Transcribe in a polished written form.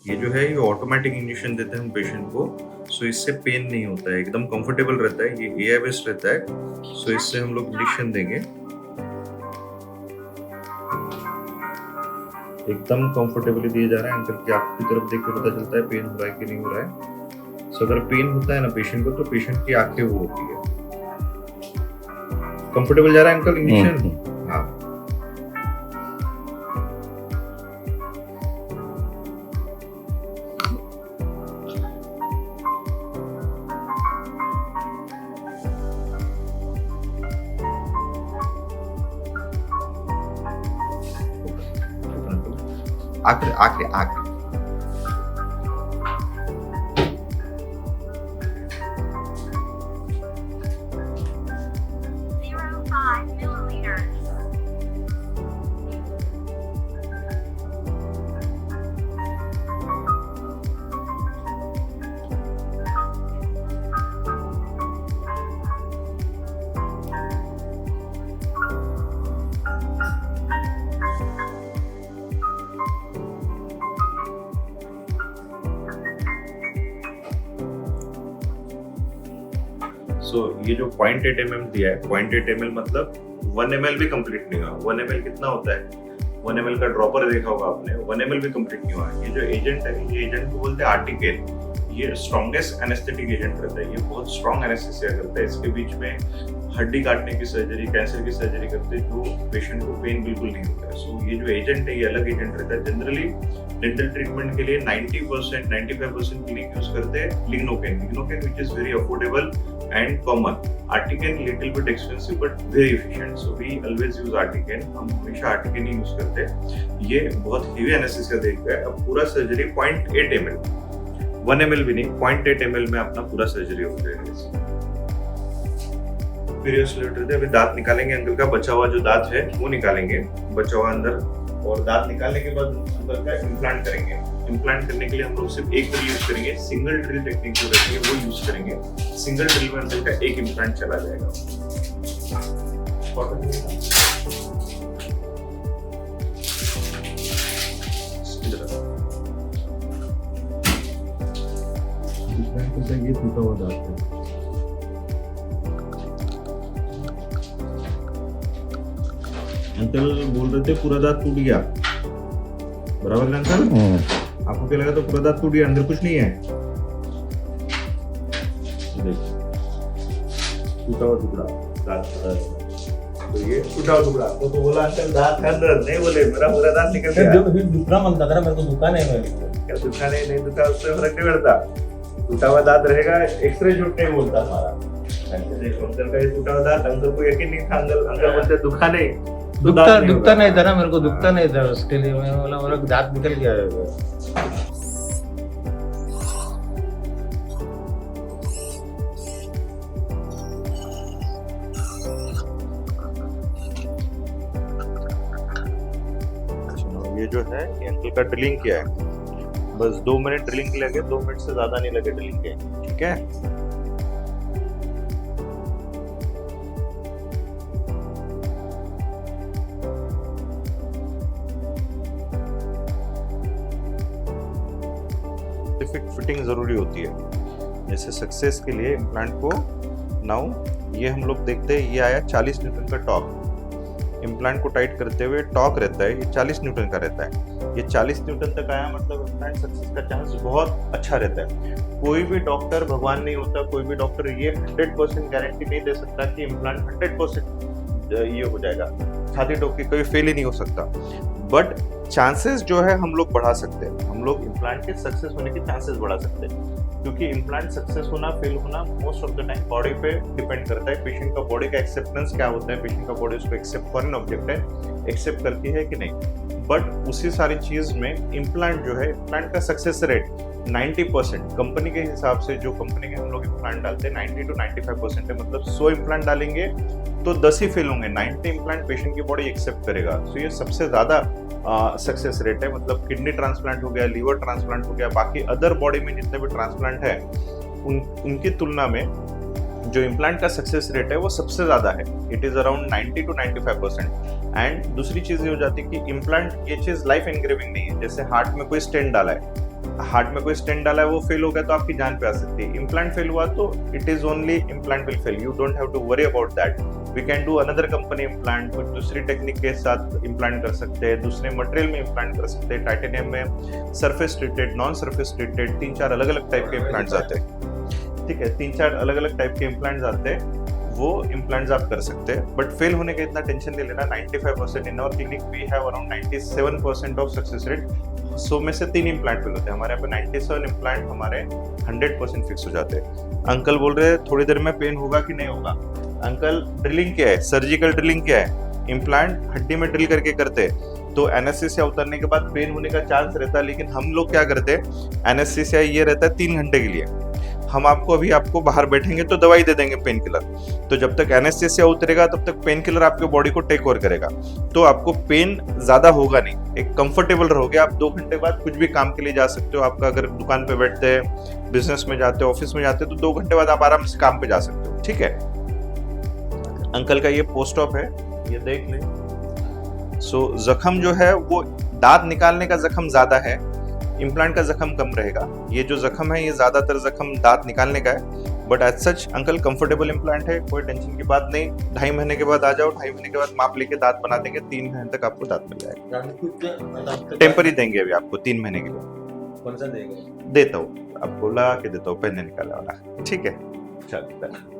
ये जो है ये ऑटोमेटिक इंजेक्शन देते हैं हम पेशेंट को, सो इससे पेन नहीं होता है, एकदम कंफर्टेबल रहता है, ये एआई बेस्ड रहता है, सो इससे हम लोग इंजेक्शन देंगे। एकदम कंफर्टेबली दिया जा रहा है, अंकल की आंख की तरफ देख के पता चलता है पेन हो रहा है कि नहीं हो रहा है। सो अगर पेन होता है ना पेशेंट को, तो पेशेंट की आंखें वो होती है। कंफर्टेबल जा रहा है अंकल इंजेक्शन? हाँ। आखिर आखिर आखिर 0.5 milliliters. सो ये जो 0.8 mm दिया है, 0.8 ml मतलब 1 ml भी कंप्लीट नहीं हुआ। 1 ml कितना होता है? 1 ml का ड्रॉपर देखा होगा आपने, 1 ml भी कंप्लीट नहीं हुआ। ये जो एजेंट है, ये एजेंट को बोलते हैं आर्टिकेन। ये स्ट्रॉन्गेस्ट एनेस्थेटिक एजेंट रहता है, ये बहुत स्ट्रॉन्ग एनेस्थेसिया करता है। इसके बीच में हड्डी काटने की सर्जरी, कैंसर की सर्जरी करते हैं, जो पेशेंट को पेन बिल्कुल नहीं होता है। सो ये जो एजेंट है, ये अलग एजेंट रहता है। जनरली डेंटल ट्रीटमेंट के लिए 90% 95% क्लिनिक यूज करते हैं lignocaine, which is very affordable and common. Artiken little bit expensive but very efficient. So we always use Artiken. हम हमेशा Artiken ही यूज करते हैं। ये बहुत हेवी एनेस्थेसिया देता है। अब पूरा सर्जरी 0.8 ml, 1 ml भी नहीं, 0.8 ml में अपना पूरा सर्जरी हो जाएगा। फिर अभी दांत निकालेंगे, अंकल का बचा हुआ जो दांत है वो निकालेंगे, बचा हुआ अंदर, और दांत निकालने के बाद अंकल का इम्प्लांट करेंगे। इम्प्लांट करने के लिए हम लोग सिर्फ एक ड्रिल यूज करेंगे, सिंगल ड्रिल टेक्निक जो रहती है वो यूज करेंगे। सिंगल ड्रिल में अंदर का एक इम्प्लांट चला जाएगा। ये टूटा हुआ दांत है, अंकल बोल रहे थे पूरा दांत टूट गया, बराबर ना अंकल? आपको क्या लगा? तो पूरा दांत टूट गया, अंदर कुछ नहीं है। टूटा हुआ टुकड़ा दांत, तो ये टूटा हुआ टुकड़ा तो बोला अंकल दांत है अंदर, नहीं बोले मेरा पूरा दांत निकल गया। दुखना मन था, मेरे को दुखा नहीं, क्या दुखा नहीं दुखा, उससे फर्क नहीं पड़ता। टूटा हुआ दांत रहेगा, एक्सरे झूठ नहीं बोलता हमारा। देखो अंकल का ये टूटा हुआ दांत, अंकल को यकीन नहीं था, अंकल बोलते दुखा नहीं, दुखता नहीं था ना, मेरे को दुखता नहीं था, उसके लिए मैं बोला मेरा दांत निकल गया है। ये जो है ये अंकल का ड्रिलिंग किया है, बस 2 मिनट ड्रिलिंग लगे, 2 मिनट से ज्यादा नहीं लगे ड्रिलिंग के, ठीक है। फिटिंग जरूरी होती है जैसे सक्सेस के लिए इम्प्लांट को। नाउ ये हम लोग देखते हैं, ये आया 40 न्यूटन का टॉर्क। इम्प्लांट को टाइट करते हुए टॉर्क रहता है, ये 40 न्यूटन का रहता है। ये 40 न्यूटन तक आया मतलब इम्प्लांट सक्सेस का चांस बहुत अच्छा रहता है। कोई भी डॉक्टर भगवान नहीं होता, कोई भी डॉक्टर ये 100% गारंटी नहीं दे सकता कि इम्प्लांट 100% ये हो जाएगा, छाती ठोक के कोई फेल ही नहीं हो सकता। बट चांसेस जो है हम लोग बढ़ा सकते हैं, हम लोग इम्प्लांट के सक्सेस होने के चांसेस बढ़ा सकते हैं, क्योंकि इम्प्लांट सक्सेस होना फेल होना most of the time body पे डिपेंड करता है। पेशेंट का बॉडी का एक्सेप्टेंस क्या होता है, पेशेंट का बॉडी उसको एक्सेप्ट फॉरेन ऑब्जेक्ट है, एक्सेप्ट करती है कि नहीं। बट उसी सारी चीज में इम्प्लांट जो है, इम्प्लांट का सक्सेस रेट 90% कंपनी के हिसाब से, जो कंपनी के हम लोग इम्प्लांट डालते हैं 90 to 95% है। मतलब 100 इम्प्लांट डालेंगे तो 10 ही फेल होंगे, 90 इम्प्लांट पेशेंट की बॉडी एक्सेप्ट करेगा। तो ये सबसे ज्यादा सक्सेस रेट है। मतलब किडनी ट्रांसप्लांट हो गया, लीवर ट्रांसप्लांट हो गया, बाकी अदर बॉडी में जितने भी ट्रांसप्लांट है उनकी तुलना में जो इम्प्लांट का सक्सेस रेट है वो सबसे ज्यादा है। It is around 90 to 95%। And दूसरी चीज ये हो जाती है कि इम्प्लांट ये चीज लाइफ एनग्रेविंग नहीं है। जैसे हार्ट में कोई स्टेंट डाला है, हार्ट में कोई स्टेंट डाला है वो फेल हो गया तो आपकी जान पे आ सकती है। इम्प्लांट फेल हुआ तो it is only implant will fail, you don't have to worry about that. We can do another company implant, कुछ दूसरी टेक्निक के साथ इम्प्लांट कर सकते हैं, दूसरे मटेरियल में इम्प्लांट कर सकते हैं। टाइटेनियम में surface treated, non surface treated, 3-4 अलग अलग टाइप के इम्प्लांट्स आते हैं। ठीक है, 3-4 अलग अलग टाइप के इम्प्लांट्स आते हैं, वो इम्प्लांट्स आप कर सकते हैं। बट फेल होने का इतना टेंशन नहीं लेना। 95% in our clinic we have around 97% of success rate. 100 में से 3 इम्प्लांट फेल होते हैं हमारे यहाँ पे। 97 इम्प्लांट हमारे 100% फिक्स हो जाते हैं। अंकल बोल रहे हैं थोड़ी देर में पेन होगा कि नहीं होगा। अंकल ड्रिलिंग क्या है, सर्जिकल ड्रिलिंग क्या है, इम्प्लांट हड्डी में ड्रिल करके करते हैं, तो एनेस्थीसिया उतरने के बाद पेन होने का चांस रहता है। लेकिन हम लोग क्या करते हैं, एनेस्थीसिया ये रहता है 3 घंटे के लिए। हम आपको बाहर बैठेंगे तो दवाई दे देंगे पेन किलर, तो जब तक एनेस्थीसिया उतरेगा तब तक पेन किलर आपके बॉडी को टेक ओवर करेगा, तो आपको पेन ज्यादा होगा नहीं, एक कंफर्टेबल रहोगे आप। 2 घंटे बाद कुछ भी काम के लिए जा सकते हो। आपका अगर दुकान पे बैठते हैं, बिजनेस में जाते हो, ऑफिस में जाते हो, तो 2 घंटे बाद आप आराम से काम पे जा सकते हो। ठीक है, अंकल का ये पोस्ट ऑप है, ये देख लें। सो जख्म जो है वो दांत निकालने का जख्म ज्यादा है, इम्प्लांट का जख्म कम रहेगा। ये जो जख्म है ये ज्यादातर जख्म दांत निकालने का है, but as such uncle comfortable implant है, कोई टेंशन की बात नहीं। 2.5 महीने के बाद आ जाओ, 2.5 महीने के बाद माप लेके दांत बना देंगे, 3 महीने तक आपको दांत मिल जाएगा। टेम्परी देंगे अभी आपको 3 महीने के लिए। कौन सा देगा? देता हूँ, आपको लगा के देता हूँ, पहले निकालने वाला। ठीक है, चलो।